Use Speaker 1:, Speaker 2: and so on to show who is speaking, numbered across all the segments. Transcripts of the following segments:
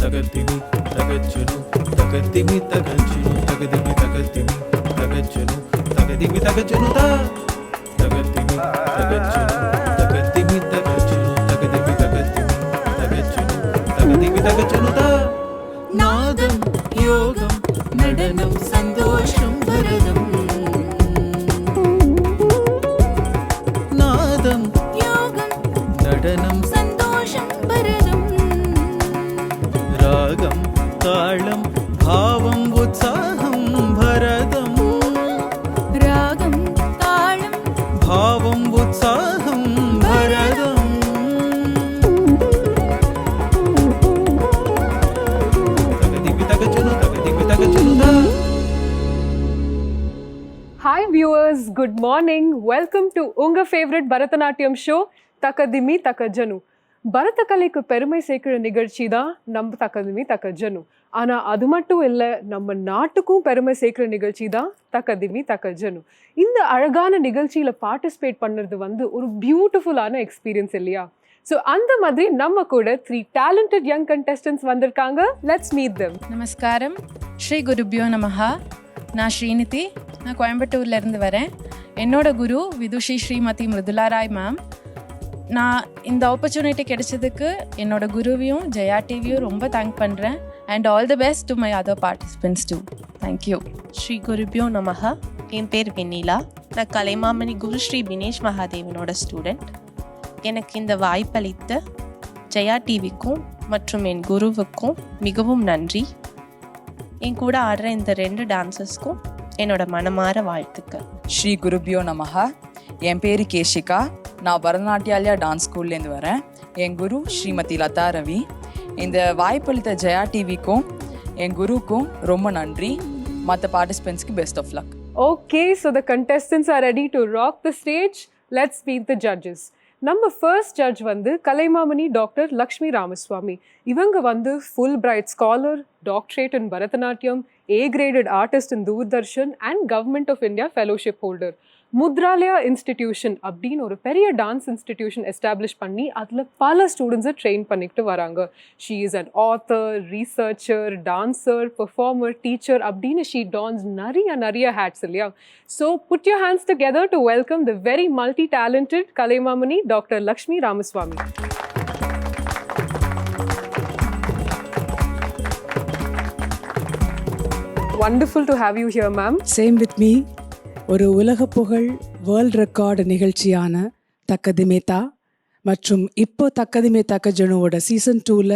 Speaker 1: தகதிமி தகச்சனு தகதிமி தகச்சனு தகதிமி தகதிமி தகச்சனு தகதிமி தகச்சனு தா தகதிமி தகச்சனு தகதிமி தகச்சனு தகதிமி தகதிமி தகச்சனு தகதிமி தகச்சனு தா நாதம் யோகம் நடனம் சந்தோஷம் பரதம் நாதம் யோகம் நடனம் சந்தோஷம் பரதம் ராகம் தாளம் பாவம் உற்சாகம் பரதம் ராகம் தாளம் பாவம் உற்சாகம் பரதம் தகதிமி தகச்சனு தகதிமி தகச்சனு தா.
Speaker 2: Hi viewers, good morning. Welcome to உங்க favorite பரதநாட்டியம் ஷோ தக்கதிமி தக்கஜனு. பரத கலைக்கு பெருமை சேர்க்கிற நிகழ்ச்சி தான் நம்ம தக்கதிமி தக்கஜனு. ஆனா அது மட்டும் இல்லை, நம்ம நாட்டுக்கும் பெருமை சேர்க்கிற நிகழ்ச்சி தான் தக்கதிமி தக்கஜனு. இந்த அழகான நிகழ்ச்சியில பார்ட்டிசிபேட் பண்ணுறது ஒரு பியூட்டிஃபுல்லான எக்ஸ்பீரியன்ஸ் இல்லையா? ஸோ அந்த மாதிரி நம்ம கூட 3 talented young contestants வந்திருக்காங்க. Let's meet them.
Speaker 3: நமஸ்காரம். ஸ்ரீ குருபியோ நமஹா. நான் ஸ்ரீநிதி. நான் கோயம்புத்தூர்லேருந்து வரேன். என்னோட குரு விதுஷி ஸ்ரீமதி மிருதுலாராய் மேம். நான் இந்த ஆப்பர்ச்சுனிட்டி கிடைச்சதுக்கு என்னோட குருவையும் ஜெயா டிவியும் ரொம்ப தேங்க் பண்ணுறேன். And all the best to my other participants too. Thank you.
Speaker 4: ஸ்ரீ குருபியோ நமஹா. என் பேர் வெண்ணிலா. நான் கலைமாமணி குரு ஸ்ரீ தினேஷ் மகாதேவனோட ஸ்டூடெண்ட். எனக்கு இந்த வாய்ப்பளித்த ஜெயா டிவிக்கும் மற்றும் என் குருவுக்கும் மிகவும் நன்றி. என் கூட ஆடுற இந்த 2 டான்சர்ஸ்க்கும் என்னோட மனமார வாழ்த்துக்கள்.
Speaker 5: ஸ்ரீ குருபியோ நமஹா. என் பேர் கேஷிகா. நான் பரதநாட்டியாலயா டான்ஸ் ஸ்கூல்லேருந்து வரேன். என் குரு ஸ்ரீமதி லதா ரவி. இந்த வாய்ப்பளித்த ஜெயா டிவிக்கும் என் குருவுக்கும் ரொம்ப நன்றி. மற்ற பார்ட்டிசிபென்ட்ஸ்க்கு best of luck.
Speaker 2: Okay, so the contestants are ready to rock the stage. Let's meet the judges. நம்ம first judge Kalaimamani doctor Lakshmi Ramaswamy. இவங்க Fulbright scholar, doctorate in Bharatanatyam, A-graded artist in Doordarshan and government of India fellowship holder. Mudralaya institution அப்படின்னு ஒரு பெரிய dance institution establish பண்ணி அதில் பல ஸ்டூடெண்ட்ஸை train பண்ணிக்கிட்டு வராங்க. She is an author, researcher, dancer, performer, teacher அப்படின்னு ஷீ டான்ஸ் நிறைய ஹேட்ஸ் இல்லையா? So put your hands together to welcome the very multi talented Kalaimamani doctor Lakshmi Ramaswamy. Wonderful to have you here, ma'am.
Speaker 6: Same with me. ஒரு உலக புகழ் world record நிகழ்ச்சியான தக்கதிமேதா மற்றும் இப்போ தக்கதிமே தக்கஜனுவோட season 2ல்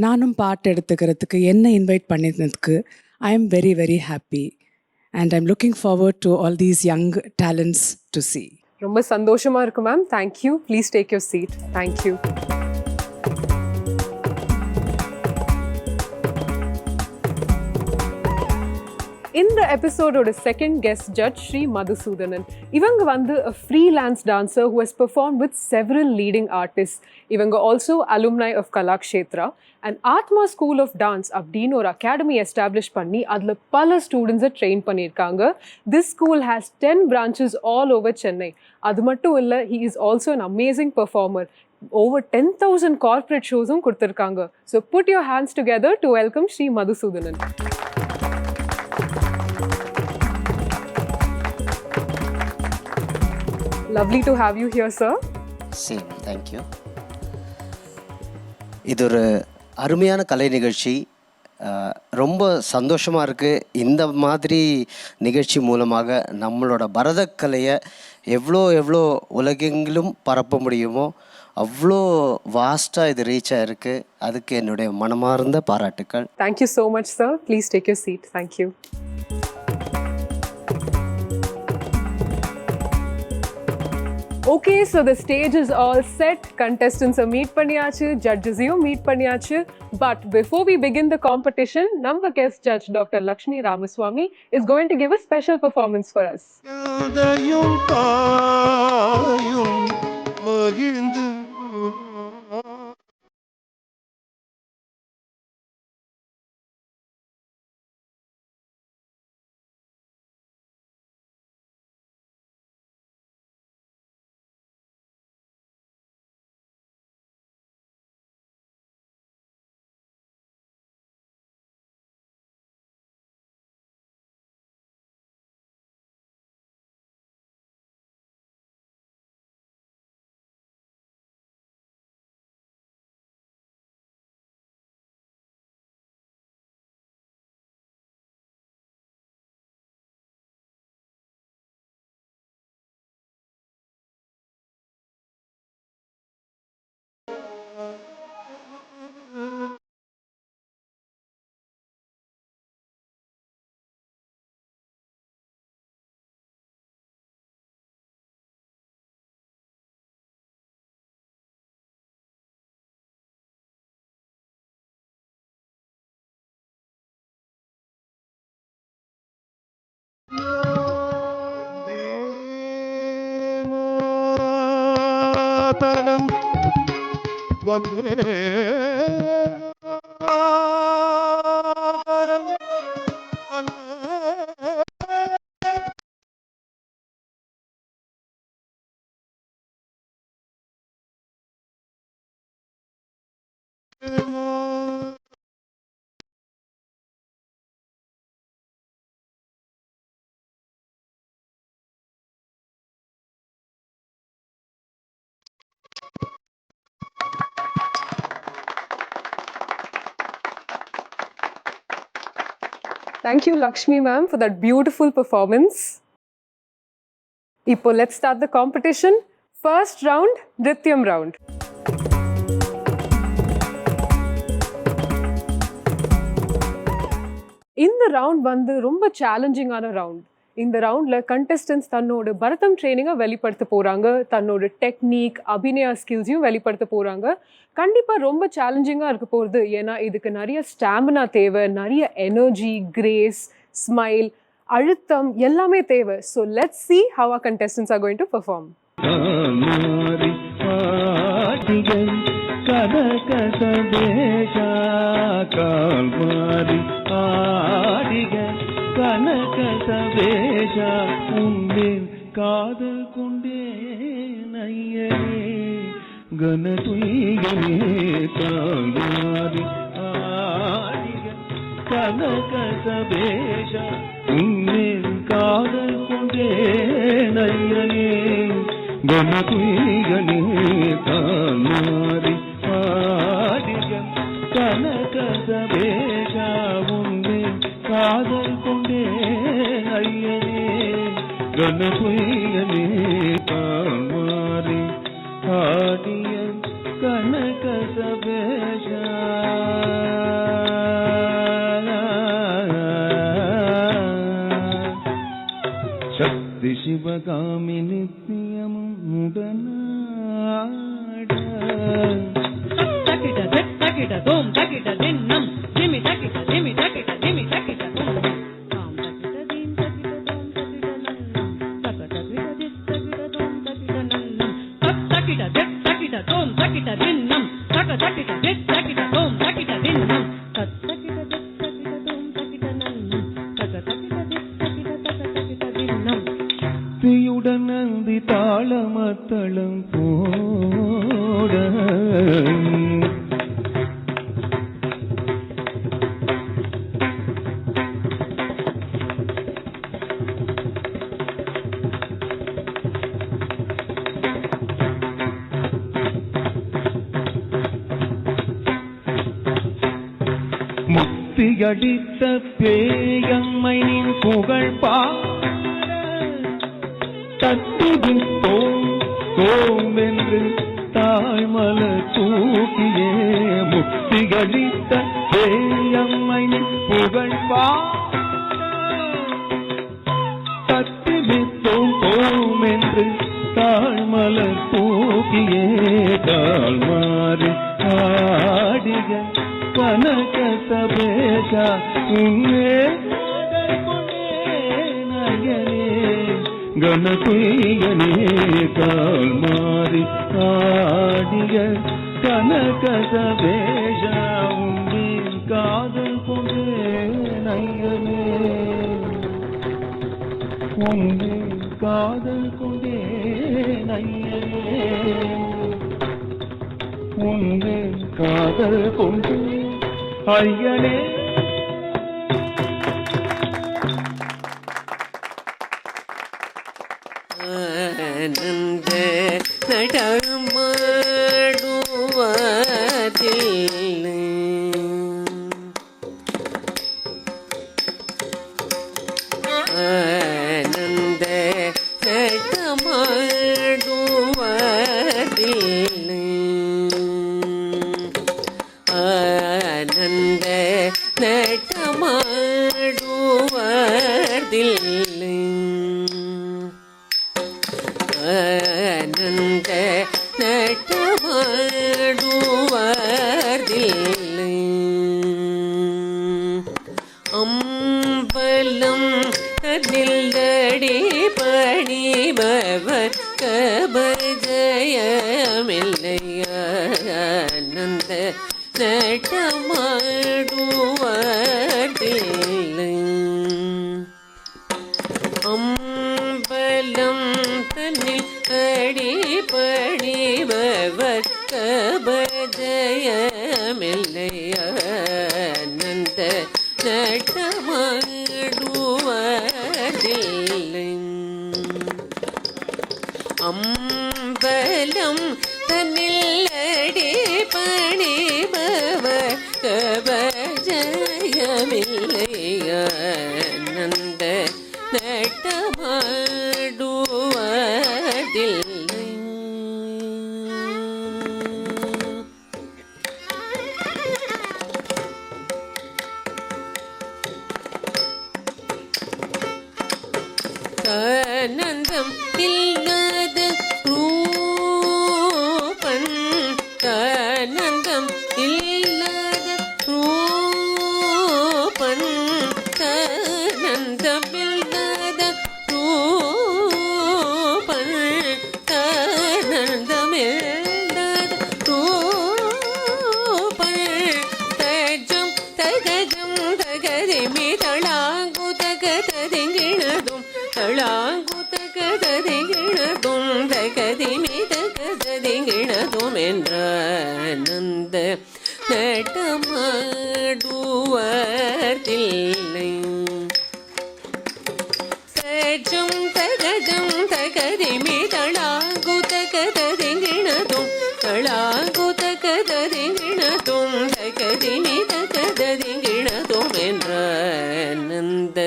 Speaker 6: நானும் பாட்டு எடுத்துக்கிறதுக்கு என்ன இன்வைட் பண்ணியிருந்ததுக்கு I am very very happy and I am looking forward to all these young talents to see.
Speaker 2: ரொம்ப சந்தோஷமா இருக்கு ma'am. Thank you. Please take your seat. Thank you. இந்த எபிசோடோட second guest judge Shri Madhusudhanan. இவங்க a freelance dancer who has performed with several leading artists. இவங்க also alumni of Kalakshetra and Atma School of Dance அப்படின்னு ஒரு academy establish பண்ணி அதில் பல ஸ்டூடெண்ட்ஸை ட்ரெயின் பண்ணியிருக்காங்க. This school has 10 branches all over Chennai. அது மட்டும் இல்லை, he is also an amazing performer. Over 10,000 corporate ஷோஸும் கொடுத்துருக்காங்க. So put your hands together to welcome Sri Madhusudanan. Lovely to have you here, sir.
Speaker 7: Same, thank you. இது ஒரு அருமையான கலை நிகழ்ச்சி. ரொம்ப சந்தோஷமாக இருக்குது. இந்த மாதிரி நிகழ்ச்சி மூலமாக நம்மளோட பரதக்கலையை எவ்வளோ உலகெங்கிலும் பரப்ப முடியுமோ அவ்வளோ வாஸ்ட்டாக இது ரீச் ஆகிருக்கு. அதுக்கு என்னுடைய மனமார்ந்த பாராட்டுக்கள்.
Speaker 2: Thank you so much, sir. Please take your seat. Thank you. Okay, so the stage is all set. Contestants are meet பண்ணியாச்சு, judges meet பண்ணியாச்சு. But before we begin the competition, நம்ம guest judge Dr. Lakshmi Ramaswamy is going to give a special performance for us.
Speaker 8: தனம் வந்தே
Speaker 2: Thank you, Lakshmi ma'am, for that beautiful performance. Ipo, let's start the competition. First round, Nrityam round. இந்த round வந்து ரொம்ப சேலஞ்சிங்கான round. இந்த ரவுண்டில் contestants தன்னோட பரதம் ட்ரைனிங்கை வெளிப்படுத்த போகிறாங்க, தன்னோட டெக்னிக் அபிநயா ஸ்கில்ஸையும் வெளிப்படுத்த போகிறாங்க. கண்டிப்பாக ரொம்ப சேலஞ்சிங்காக இருக்க போகிறது. ஏன்னா இதுக்கு நிறைய ஸ்டாமினா தேவை, நிறைய எனர்ஜி, கிரேஸ், ஸ்மைல், அழுத்தம் எல்லாமே தேவை. So let's see how our contestants are going to perform.
Speaker 8: கனக சவேஷ உன்மேல் காதல் கொண்டே நையனே கனதுயனே தாயாரி ஆடிக கனக சவேஷ உன்மேல் காதல் கொண்டே நையனே கனதுயனே தாயாரி ஆடிக கனக சவேஷ உன்மேல் காதல் கொண்டே ஐயனே கனபுயனே காமாரி ஆடிய கனக சபேஷ சக்தி சிவகாமி நித்தியமும் உடனாட தக்கிட தக்கிட தோம் தக்கிட தின்னம் திமி தக்கிட திமி தக்கிட திமி தக்கிட நந்தி தாளமத்தளம் போட முத்தியடித்த பேயம்மையின் புகழ் தத்துவித்தோம் தோம் என்று தாழ்மல தூக்கியே முத்தியடித்த பேயம்மையின் புகழ் தத்துவித்தோம் தோம் என்று தாழ்மல தூக்கியே தாழ்மாறு ஆடிக கனக சபேஷ உன்னே நயனே கனகுயனே கால்மாரி ஆடிய கனக சபேஷ உன்னே காதல் கொண்டே நயனே உன்னே காதல் கொண்டே நயனே உன்னே காதல் கொண்டே ஐயனே.
Speaker 9: ஆனந்த நடமாடுவதில் ஆனந்த நடமாடுவதில் ஆனந்த நடமாடுவதில் ஆனந்த நடமாடுவதில் அம்பலம் அதில் பணிபவர் கபஜயமே ஆனந்த நடமாடுவதில்லை. ஆனந்தம் இல்லாத ரூபன், ஆனந்தம் இல்லாத ரூபன், ஆனந்தம் இல்லாத ரூபன், ஆனந்தம் இல்லாத ரூபன், தஜம் தகஜம் தகதிமி தளாங்கு தகததிங்கிணதும் தளாங்கு தகததிங்கிணதும் தகதிமி தகததிங்கிணதும் என்ற ஆனந்த நடமாடுவதில்லை. தஜம் தகஜம் தகதிமி தளாங்கு தகததிங்கிணதும் தளாங்கு தகததிங்கிணதும் தகதிமி தகததிங்கிணதும் என்ற ஆனந்த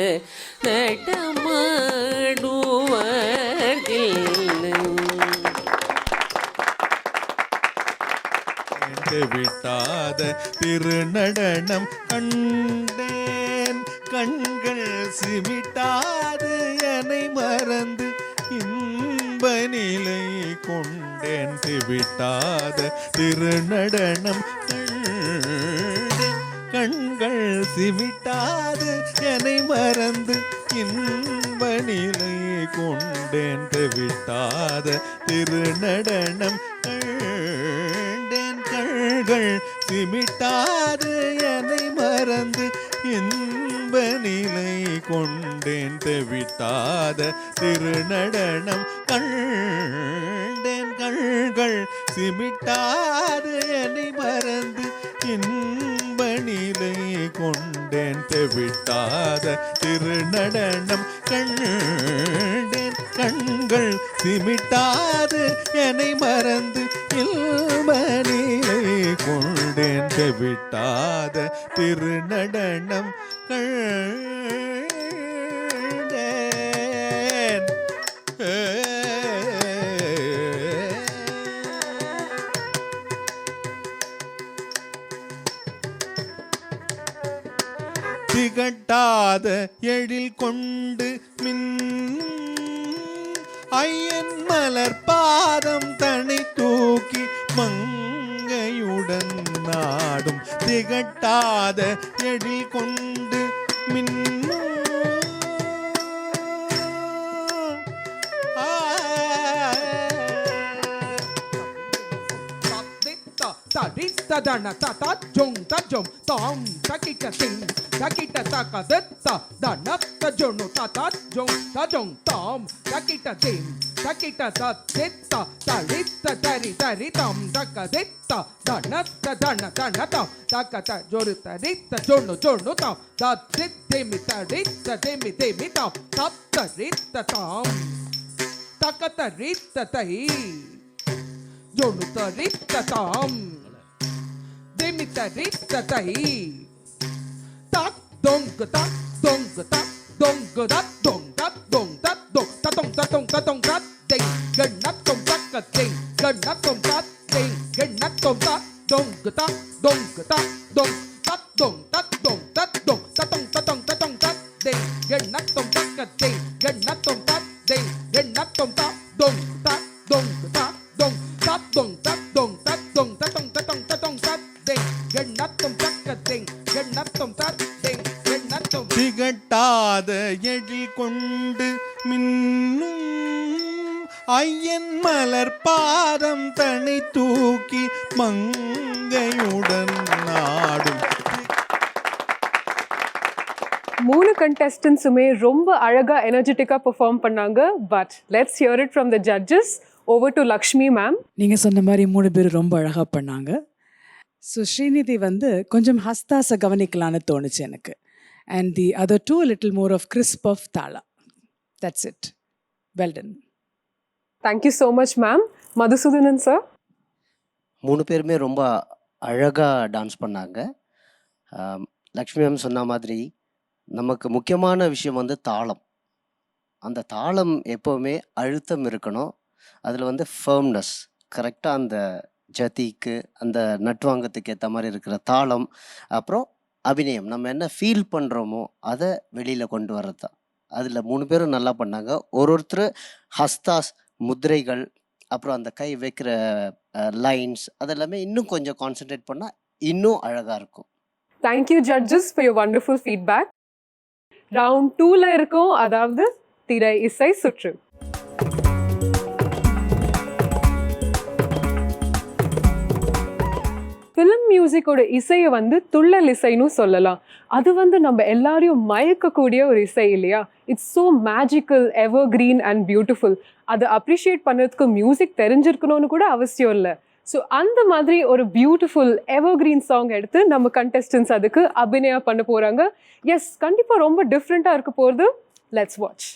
Speaker 9: நடமாடுவதில்லை.
Speaker 1: விட்டாத திருநடனம் கண்டேன், கண்கள் சிமிட்டாது என்னை மறந்து இன்ப நிலை கொண்டேன். விட்டாத திருநடனம் கண்டேன், கண்கள் சிமிட்டாது என்னை மறந்து இன்ப நிலை கொண்டேன். விட்டாத திருநடனம் கண்டேன், கண்கள் சிமிட்டாது என்னை மறந்து இன்ப நிலை கொண்டேன். விட்டாத திருநடனம் கண்டேன், கண்கள் சிமிட்டாது என்னை மறந்து இன்ப நிலை கொண்டேன். விட்டாத திருநடனம் கண்டேன், கண்கள் சிமிட்டாது என்னை மறந்து இன்ப நிலை கொண்டேன். விட்டாத திருநடனம் கண்டேன். திகட்டாத எழில் கொண்டு மின் ஐயன் மலர் பாதம் தனி தூக்கி மங்கையுடன் நாடும். திகட்டாத எழில் கொண்டு மின்
Speaker 10: தடன தத ஜொங் தஜொம் தாம் தகிட்ட சிங் தகிட்ட தக தத்த தன தஜொனு தத ஜொங் தஜொங் தாம் தகிட்ட சிங் தகிட்ட தத்த தரித்த தரி தரி தாம் தக தத்த தன தன தன தாம் தக தஜொரு தரித்த ஜொனு ஜொனு தாம் தத் தேமி தரித்த தேமி தேமி தாம் தத்தரித்த தாம் தக தரித்த தை ஜொனு தரித்த தாம் Dimitaritatai tak dong tak dong tak dong dat dong dat dong dat dong ta dong ta dong ta dong dat ding gần nát dong tak ka ding gần nát dong dat ding gần nát dong tak dong tak dong tak dong dat dong dat dong dat dong ta dong ta dong ta dong dat ding gần nát dong tak ka ding gần nát dong dat ding gần nát dong tak dong tak dong tak dong dat dong tak dong ta dong ta dong ta dong ta dong dat
Speaker 1: திகட்டாத எழில் கொண்டு மின்னும் ஐயன் மலர் பாதம் தனி தூக்கி மங்கையுடன் நாடும்.
Speaker 2: 3 contestants-உமே ரொம்ப அழகா எனர்ஜெட்டிக்கா perform பண்ணாங்க. But let's hear it from the judges. Over to Lakshmi ma'am.
Speaker 6: நீங்கள் சொன்ன மாதிரி 3 பேர் ரொம்ப அழகாக பண்ணாங்க. ஸோ ஸ்ரீநிதி வந்து கொஞ்சம் ஹஸ்தாஸை கவனிக்கலான்னு தோணுச்சு எனக்கு. And the other two little more of crisp of tala. That's it. Well done.
Speaker 2: Thank you so much ma'am. Madhusudhanan sir.
Speaker 7: 3 பேருமே ரொம்ப அழகாக டான்ஸ் பண்ணாங்க. லக்ஷ்மி மேம் சொன்ன மாதிரி நமக்கு முக்கியமான விஷயம் வந்து தாளம். அந்த தாளம் எப்போவுமே அழுத்தம் இருக்கணும். அதில் வந்து ஃபர்ம்னஸ் கரெக்டாக அந்த ஜதிக்கு அந்த நட்வாங்கத்துக்கு ஏற்ற மாதிரி இருக்கிற தாளம், அப்புறம் அபிநயம். நம்ம என்ன ஃபீல் பண்ணுறோமோ அதை வெளியில் கொண்டு வர்றது தான். அதில் 3 பேரும் நல்லா பண்ணாங்க. ஒருத்தர் ஹஸ்தாஸ் முத்திரைகள், அப்புறம் அந்த கை வைக்கிற லைன்ஸ், அதெல்லாமே இன்னும் கொஞ்சம் கான்சென்ட்ரேட் பண்ணால் இன்னும் அழகாக இருக்கும்.
Speaker 2: Thank you judges for your wonderful feedback. Round 2ல இருக்கோம், அதாவது திரை இசை சுற்று. ஃபிலிம் மியூசிக்கோட இசையை வந்து துள்ளல் இசைன்னு சொல்லலாம். அது வந்து நம்ம எல்லாரையும் மயக்கக்கூடிய ஒரு இசை இல்லையா? It's so magical, ever green and beautiful. அதை அப்ரிஷியேட் பண்ணுறதுக்கு மியூசிக் தெரிஞ்சிருக்கணும்னு கூட அவசியம் இல்லை. ஸோ அந்த மாதிரி ஒரு பியூட்டிஃபுல் எவர் கிரீன் சாங் எடுத்து நம்ம கண்டெஸ்டன்ஸ் அதுக்கு அபிநயா பண்ண போகிறாங்க. எஸ், கண்டிப்பாக ரொம்ப டிஃப்ரெண்ட்டாக இருக்க போகிறது. Let's watch.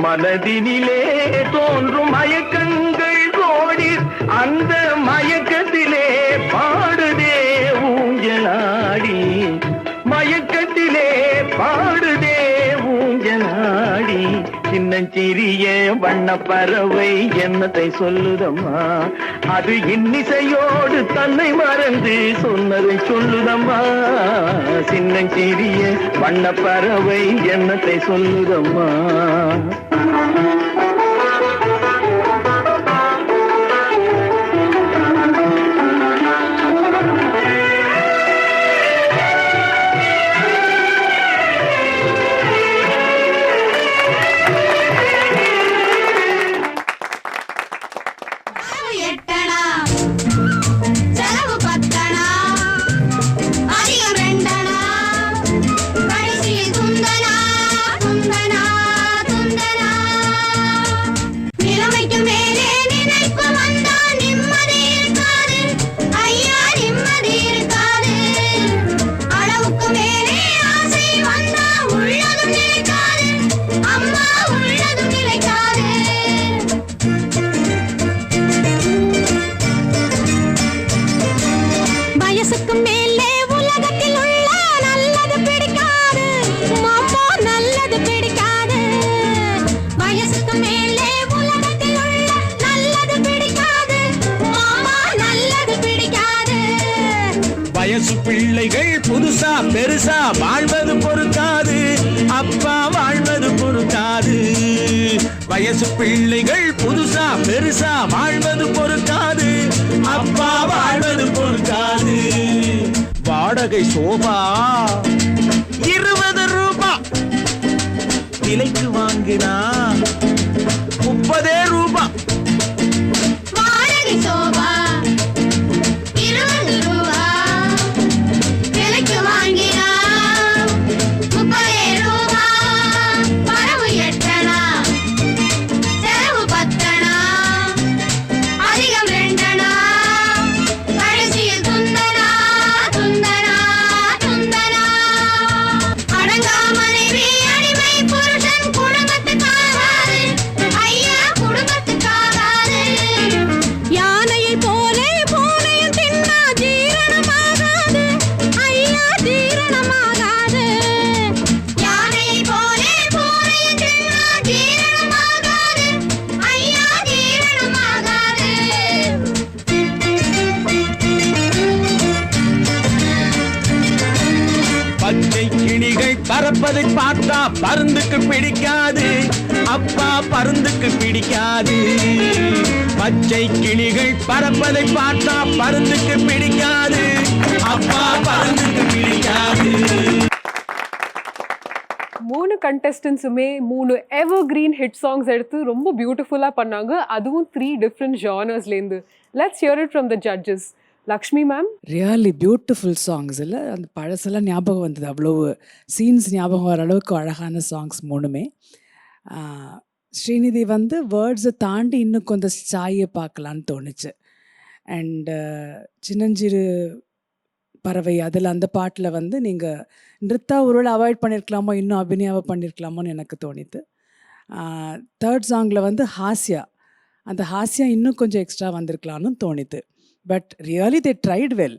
Speaker 11: மனதினிலே தோன்றும் மயக்கங்கள் கோடி, அந்த மயக்கத்திலே பாடுதே ஊஞ்சலாடி, மயக்கத்திலே பாடுதே ஊஞ்சலாடி, சின்ன சின்னஞ்சிறிய வண்ண பறவை என்னத்தை சொல்லுதம்மா, அது இன்னிசையோடு தன்னை மறந்து சொன்னதை சொல்லுதம்மா. சின்னஞ்சிறிய வண்ண பறவை என்னத்தை சொல்லுதம்மா.
Speaker 1: வயசு பிள்ளைகள் புதுசா பெருசா வாழ்வது பொறுக்காது, அப்பா வாழ்வது பொறுக்காது. வயசு பிள்ளைகள் புதுசா பெருசா வாழ்வது பொறுக்காது, அப்பா வாழ்வது பொறுக்காது. வாடகை சோபா 20 ரூபாய், விலைக்கு வாங்கினா 30 ரூபாய். பறப்பதை பார்த்தா பருந்துக்கு பிடிக்காது, அப்பா பருந்துக்கு பிடிக்காது. பச்சை கிளிகள் பறப்பதை பார்த்தா பருந்துக்கு பிடிக்காது, அப்பா பருந்துக்கு பிடிக்காது.
Speaker 2: 3 கண்டெஸ்டன்ஸுமே 3 எவர் கிரீன் ஹிட் சாங்ஸ் எடுத்து ரொம்ப பியூட்டிஃபுல்லாக பண்ணாங்க, அதுவும் 3 டிஃப்ரெண்ட் ஜானர்ஸ்லேருந்து. Let's hear it from the judges. Lakshmi ma'am,
Speaker 6: really beautiful songs. இல்லை அந்த பழசெல்லாம் ஞாபகம் வந்தது, அவ்வளோ சீன்ஸ் ஞாபகம் வர அளவுக்கு அழகான சாங்ஸ் 3மே. ஸ்ரீநிதி வந்து வேர்ட்ஸை தாண்டி இன்னும் கொஞ்சம் சாயை பார்க்கலான்னு தோணுச்சு. அண்டு சின்னஞ்சிறு பறவை அதில் அந்த பாட்டில் வந்து நீங்கள் நிறுத்தா ஒருவேளை அவாய்ட் பண்ணியிருக்கலாமோ, இன்னும் அபிநயாவை பண்ணியிருக்கலாமோன்னு எனக்கு தோணித்து. தேர்ட் சாங்கில் வந்து ஹாஸ்யா, அந்த ஹாஸ்யா இன்னும் கொஞ்சம் எக்ஸ்ட்ரா வந்திருக்கலான்னு தோணித்து. But really they tried well.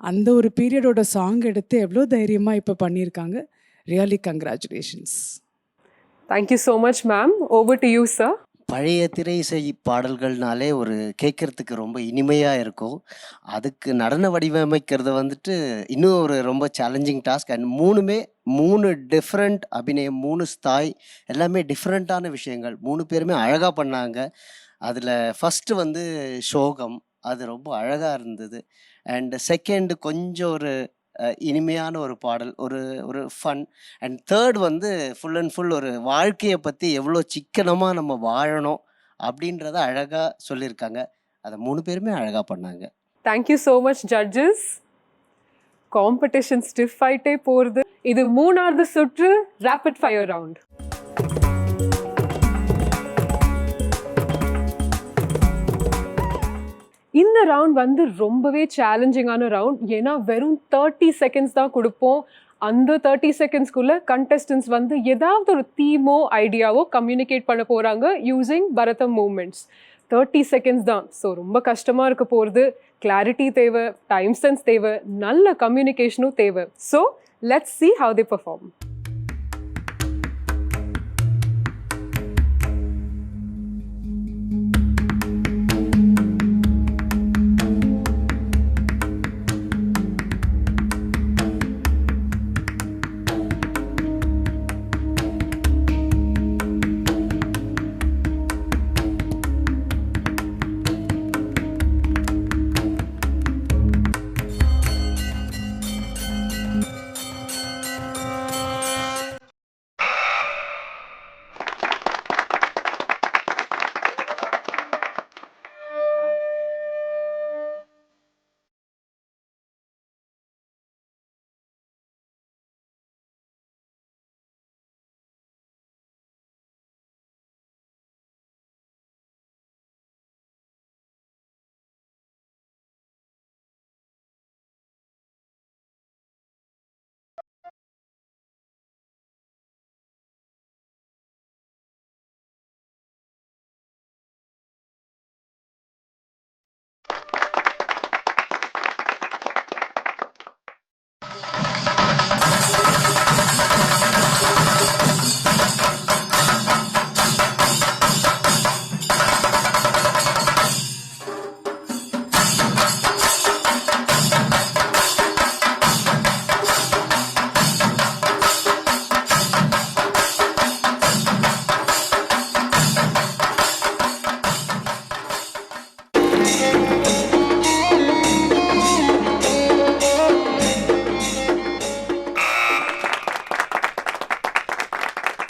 Speaker 6: அந்த ஒரு பீரியடோட சாங் எடுத்து எவ்வளோ தைரியமாக இப்போ பண்ணியிருக்காங்க. Really congratulations.
Speaker 2: Thank you so much ma'am. Over to you sir.
Speaker 7: பழைய திரை இசை பாடல்கள்னாலே ஒரு கேட்குறதுக்கு ரொம்ப இனிமையாக இருக்கும். அதுக்கு நடன வடிவமைக்கிறது வந்துட்டு இன்னும் ஒரு ரொம்ப சேலஞ்சிங் டாஸ்க். அண்ட் 3 டிஃப்ரெண்ட் அபிநயம், 3 ஸ்தாய், எல்லாமே டிஃப்ரெண்ட்டான விஷயங்கள். 3 பேருமே அழகாக பண்ணாங்க. அதில் ஃபஸ்ட்டு வந்து சோகம், அது ரொம்ப அழகாக இருந்தது. அண்ட் செகண்ட் கொஞ்சம் ஒரு இனிமையான ஒரு பாடல், ஒரு ஃபன். அண்ட் தேர்ட் வந்து ஃபுல் அண்ட் ஃபுல் ஒரு வாழ்க்கையை பற்றி எவ்வளோ சிக்கனமாக நம்ம வாழணும் அப்படின்றத அழகாக சொல்லியிருக்காங்க. அதை 3 பேருமே அழகாக பண்ணாங்க.
Speaker 2: Thank you so much judges. Competition stiff ஆயிட்டே போகிறது. இது 3வது சுற்று ரேபிட் ஃபயர் ரவுண்ட். இந்த ரவுண்ட் வந்து ரொம்பவே சேலஞ்சிங்கான ரவுண்ட். ஏன்னா வெறும் 30 செகண்ட்ஸ் தான் கொடுப்போம். அந்த 30 செகண்ட்ஸ்குள்ளே கண்டெஸ்டன்ஸ் வந்து ஏதாவது ஒரு தீமோ ஐடியாவோ கம்யூனிகேட் பண்ண போகிறாங்க யூஸிங் பரதம் மூமெண்ட்ஸ். 30 செகண்ட்ஸ் தான். ஸோ ரொம்ப கஷ்டமாக இருக்க போகிறது. கிளாரிட்டி தேவை, டைம் சென்ஸ் தேவை, நல்ல கம்யூனிகேஷனும் தேவை. So let's see how they perform.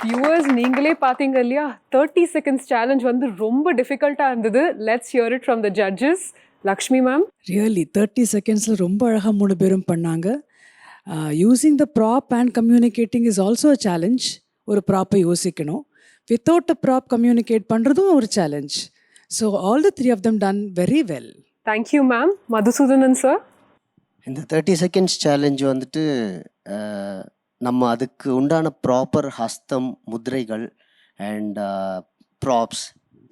Speaker 2: Viewers நீங்களே பார்த்தீங்க இல்லையா 30 செகண்ட்ஸ் சேலஞ்ச் வந்து ரொம்ப டிஃபிகல்ட்டாக இருந்தது. Let's hear it from the judges. Lakshmi ma'am.
Speaker 6: Really 30 செகண்ட்ஸில் ரொம்ப அழகாக 3 பேரும் பண்ணாங்க. Using the prop and communicating is also a challenge. ஒரு ப்ராப்பை யோசிக்கணும். வித்தவுட் அ ப்ராப் கம்யூனிகேட் பண்ணுறதும் ஒரு challenge. So all the 3 of them done very well.
Speaker 2: Thank you ma'am. Madhusudhanan sir.
Speaker 7: இந்த 30 செகண்ட்ஸ் சேலஞ்ச் வந்துட்டு நம்ம அதுக்கு உண்டான ப்ராப்பர் ஹஸ்தம், முத்திரைகள் அண்ட் ப்ராப்ஸ்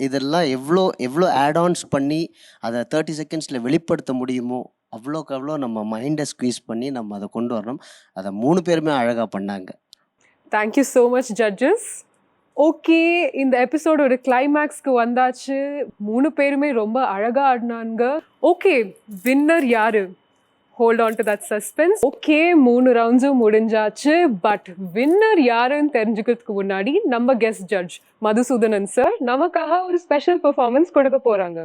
Speaker 7: இதெல்லாம் எவ்வளோ எவ்வளோ ஆட்-ஆன்ஸ் பண்ணி அதை 30 செகண்ட்ஸில் வெளிப்படுத்த முடியுமோ அவ்வளோக்கு அவ்வளோ நம்ம மைண்டை ஸ்குவீஸ் பண்ணி நம்ம அதை கொண்டு வரணும். அதை 3 பேருமே அழகாக பண்ணாங்க.
Speaker 2: Thank you so much judges. Okay, இந்த எபிசோடோட கிளைமேக்ஸ்க்கு வந்தாச்சு. 3 பேருமே ரொம்ப அழகாக ஆடினாங்க. ஓகே, வின்னர் யாரு? Hold on to that suspense. Okay, 3 ரவுண்ட்ஸும் முடிஞ்சாச்சு. பட் வின்னர் யாருன்னு தெரிஞ்சுக்கிறதுக்கு முன்னாடி நம்ம கெஸ்ட் ஜட்ஜ் மதுசூதனன் சார் நமக்காக ஒரு ஸ்பெஷல் பெர்ஃபார்மன்ஸ் கொடுக்க போறாங்க.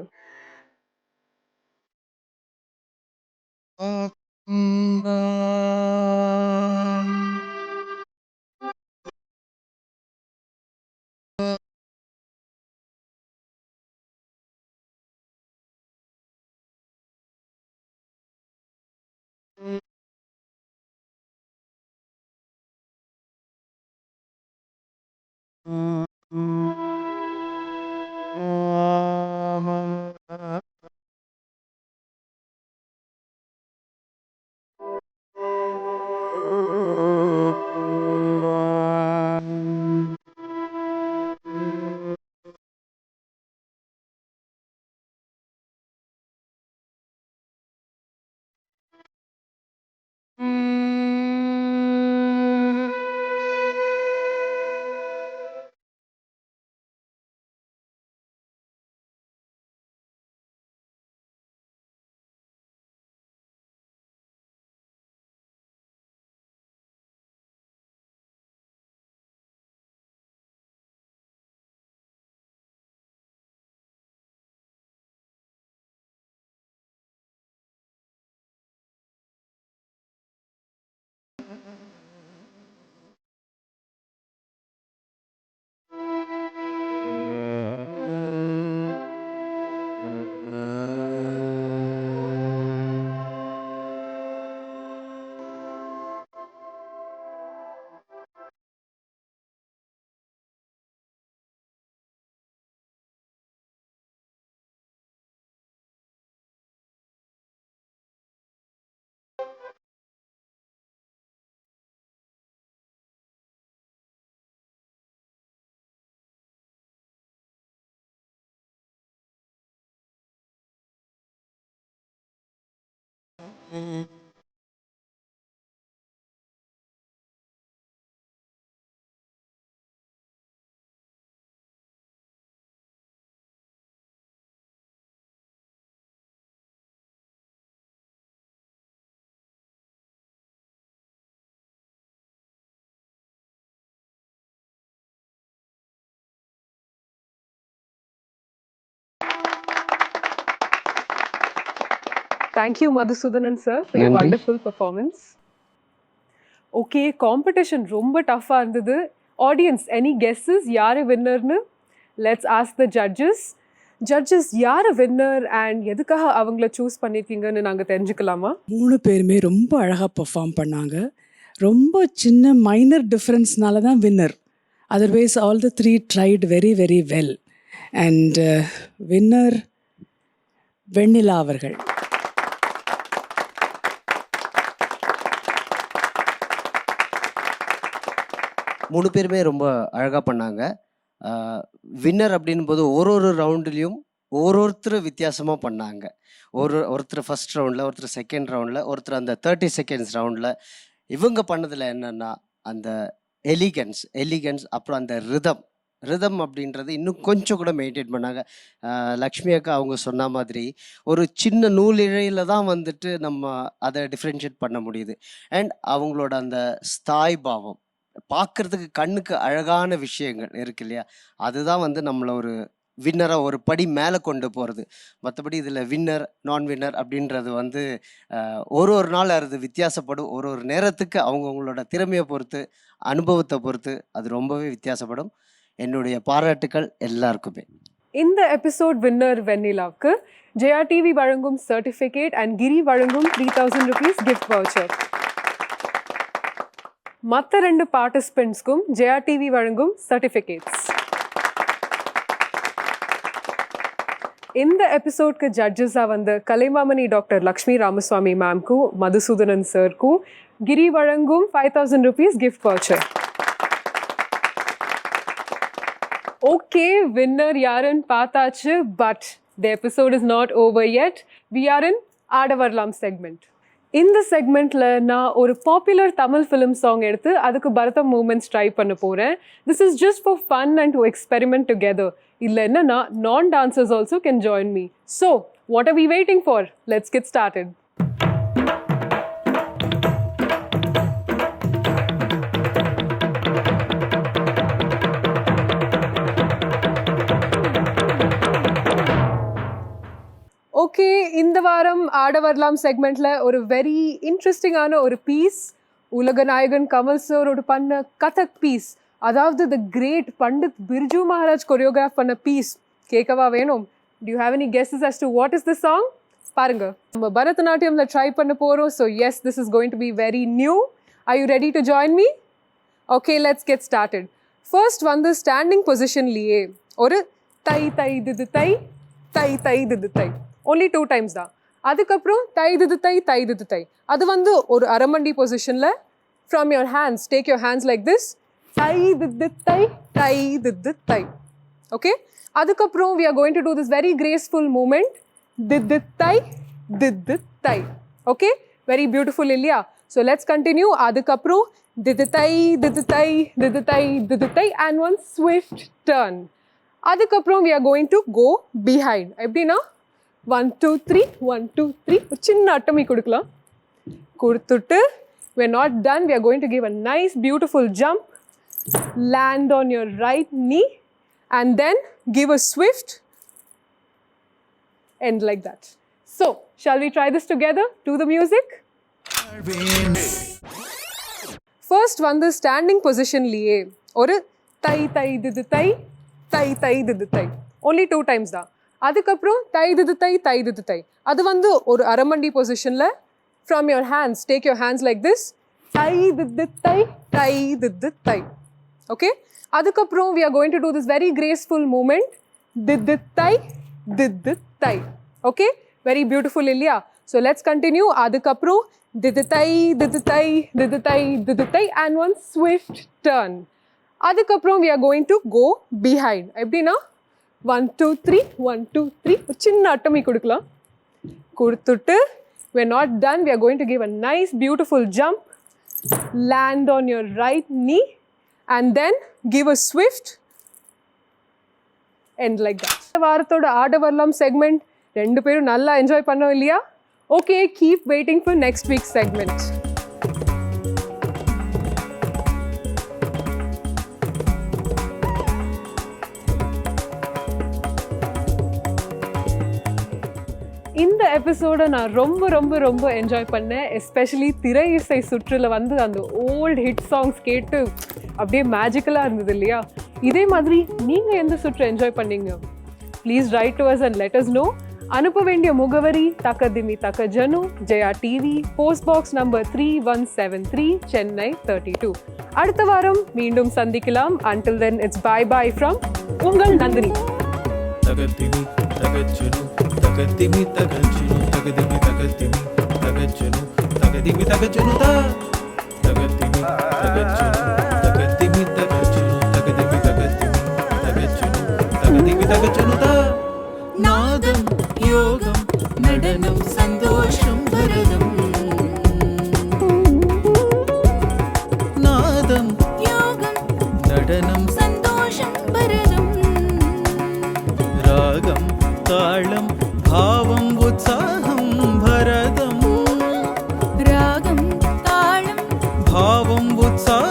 Speaker 2: Thank you, Madhusudanan sir, for your wonderful performance. Okay, competition ரொம்ப டஃப்பாக இருந்தது. Audience, any guesses? யார் வின்னர்னு? Let's ask the judges. Judges, யார் வின்னர் அண்ட் எதுக்காக அவங்கள சூஸ் பண்ணியிருக்கீங்கன்னு நாங்கள் தெரிஞ்சுக்கலாமா?
Speaker 6: 3 பேருமே ரொம்ப அழகாக பெர்ஃபார்ம் பண்ணாங்க. ரொம்ப சின்ன மைனர் டிஃப்ரென்ஸ்னால தான் winner. Otherwise all the 3 tried very very well. And winner Vennila அவர்கள்.
Speaker 7: மூணு பேருமே ரொம்ப அழகாக பண்ணாங்க. வின்னர் அப்படின்போது ஒரு ஒரு ரவுண்டுலேயும் ஒருத்தர் வித்தியாசமாக பண்ணாங்க. ஒருத்தர் ஃபஸ்ட் ரவுண்டில், ஒருத்தர் செகண்ட் ரவுண்டில், ஒருத்தர் அந்த 30 செகண்ட்ஸ் ரவுண்டில். இவங்க பண்ணதில் என்னென்னா அந்த எலிகன்ஸ் அப்புறம் அந்த ரிதம் அப்படின்றது இன்னும் கொஞ்சம் கூட மெயின்டைன் பண்ணாங்க. லக்ஷ்மி அக்கா அவங்க சொன்ன மாதிரி ஒரு சின்ன நூல் இழையில் தான் வந்துட்டு நம்ம அதை டிஃப்ரென்ஷியேட் பண்ண முடியுது. அண்ட் அவங்களோட அந்த ஸ்தாய் பாவம் பார்க்குறதுக்கு கண்ணுக்கு அழகான விஷயங்கள் இருக்கு இல்லையா, அதுதான் வந்து நம்மளை ஒரு வின்னரை ஒரு படி மேலே கொண்டு போகிறது. மற்றபடி இதில் வின்னர் நான் வின்னர் அப்படின்றது வந்து ஒரு ஒரு நாள் அது வித்தியாசப்படும். ஒரு ஒரு நேரத்துக்கு அவங்கவுங்களோட திறமையை பொறுத்து அனுபவத்தை பொறுத்து அது ரொம்பவே வித்தியாசப்படும். என்னுடைய பாராட்டுக்கள் எல்லாருக்குமே.
Speaker 2: இந்த எபிசோட் வின்னர் வெண்ணிலாவுக்கு ஜெயா டிவி வழங்கும் சர்டிஃபிகேட் அண்ட் கிரி வழங்கும் 3000 rupees gift voucher. மற்ற 2 பார்ட்டிசிபென்ட்ஸ்க்கும் ஜெயா டிவி வழங்கும் சர்டிஃபிகேட்ஸ். இந்த எபிசோட்க்கு ஜட்ஜஸாக வந்த கலைமாமணி டாக்டர் லக்ஷ்மி ராமசுவாமி மேம்க்கும் மதுசூதனன் சார்க்கும் கிரி வழங்கும் 5000 rupees gift voucher. Okay, winner யாருன்னு பார்த்தாச்சு. But the episode is not over yet. We are in ஆடவர்லாம் செக்மெண்ட். இந்த செக்மெண்ட்டில் நான் ஒரு பாப்புலர் தமிழ் ஃபிலிம் சாங் எடுத்து அதுக்கு பரதம் மூமெண்ட்ஸ் ட்ரை பண்ண போகிறேன். This is just for fun and to experiment together. இல்லை என்னன்னா நான் dancers also can join me. So what are we waiting for? Let's get started. Okay, இந்த வாரம் ஆடவர்லாம் செக்மெண்ட்டில் ஒரு வெரி இன்ட்ரெஸ்டிங்கான ஒரு பீஸ், உலக நாயகன் கமல் சாரோட பண்ண கதக் பீஸ், அதாவது the great Pandit Birju Maharaj choreograph பண்ண பீஸ். கேட்கவா வேணும்? Do you have any guesses as to what is the song? பாருங்க, நம்ம பரதநாட்டியம்ல ட்ரை பண்ண போகிறோம். So yes, this is going to be very new. Are you ready to join me? Okay, let's get started. First வந்து standing பொசிஷன்லேயே ஒரு தை தை திது தை தை தை திது தை, only 2 times தான். அதுக்கப்புறம் தை திது தை தை திது தை, அது வந்து ஒரு அரமண்டி பொசிஷனில் from your hands, take your hands like this, தை திது தை தை திது தை. ஓகே, அதுக்கப்புறம் we are going to do this very graceful movement, திது தை திது தை. ஓகே, வெரி பியூட்டிஃபுல் இல்லையா? So let's continue. அதுக்கப்புறம் திது தை திது தை திது தை திது தை and one swift turn. அதுக்கப்புறம் we are going to go behind. எப்படின்னா 1 2 3 1 2 3 ஒரு சின்ன அட்டமி கொடுக்கலாம். கொடுத்துட்டு we're not done. We are going to give a nice beautiful jump, land on your right knee and then give a swift end like that. So shall we try this together to the music? First வந்து standing பொசிஷன்லேயே ஒரு தை தை திது தை தை தை திது தை, only 2 times தான். அதுக்கப்புறம் தை திது தை தை திது தை, அது வந்து ஒரு அரமண்டி பொசிஷனில் from your hands, take your hands like this, தை திது தை தை திது தை. ஓகே, அதுக்கப்புறம் we are going to do this very graceful movement, திது தை திது தை. ஓகே, வெரி பியூட்டிஃபுல் இல்லையா? So let's continue. அதுக்கப்புறம் திது தை திது தை திது தை திது தை and one swift turn. அதுக்கப்புறம் we are going to go behind. எப்படின்னா 1 2 3 1 2 3 ஒரு சின்ன அட்டமி கொடுக்கலாம். கொடுத்துட்டு we're not done. We are going to give a nice beautiful jump, land on your right knee and then give a swift end like that. வாரத்தோட ஆடவர்லாம் segment 2 பேரும் நல்லா enjoy பண்ணோம் இல்லையா? Okay, keep waiting for next week segment. இந்த எபிசோடை நான் ரொம்ப ரொம்ப ரொம்ப என்ஜாய் பண்ணேன். எஸ்பெஷலி திரை இசை சுற்றில் வந்து அந்த ஓல்டு ஹிட் சாங்ஸ் கேட்டு அப்படியே மேஜிக்கலாக இருந்தது இல்லையா? இதே மாதிரி நீங்கள் எந்த சுற்று என்ஜாய் பண்ணீங்க? Please write to us and let us know. அனுப்ப வேண்டிய முகவரி Thakadhimi Thaka Jhanu, Jaya TV, post box number 3173, Chennai 32. அடுத்த வாரம் மீண்டும் சந்திக்கலாம். Until then, it's bye bye from உங்கள் நந்தினி.
Speaker 1: தகதிமி தகஜனு தகதிமி தகஜனு தகதிமி தகதிமி தகஜனு தகதிமி தகஜனு தா தகதிமி தகஜனு தகதிமி தகஜனு தகதிமி தகதிமி தகஜனு தகதிமி தகஜனு தா. நாதம் யோகம் நடனம் சந்தோஷம் பரதம், நாதம் யோகம் நடனம் சந்தோஷம் பரதம், ராகம் தாளம் பாவம் உற்சாகம் பரதம், ராகம் தாளம் பாவம் உற்சாகம்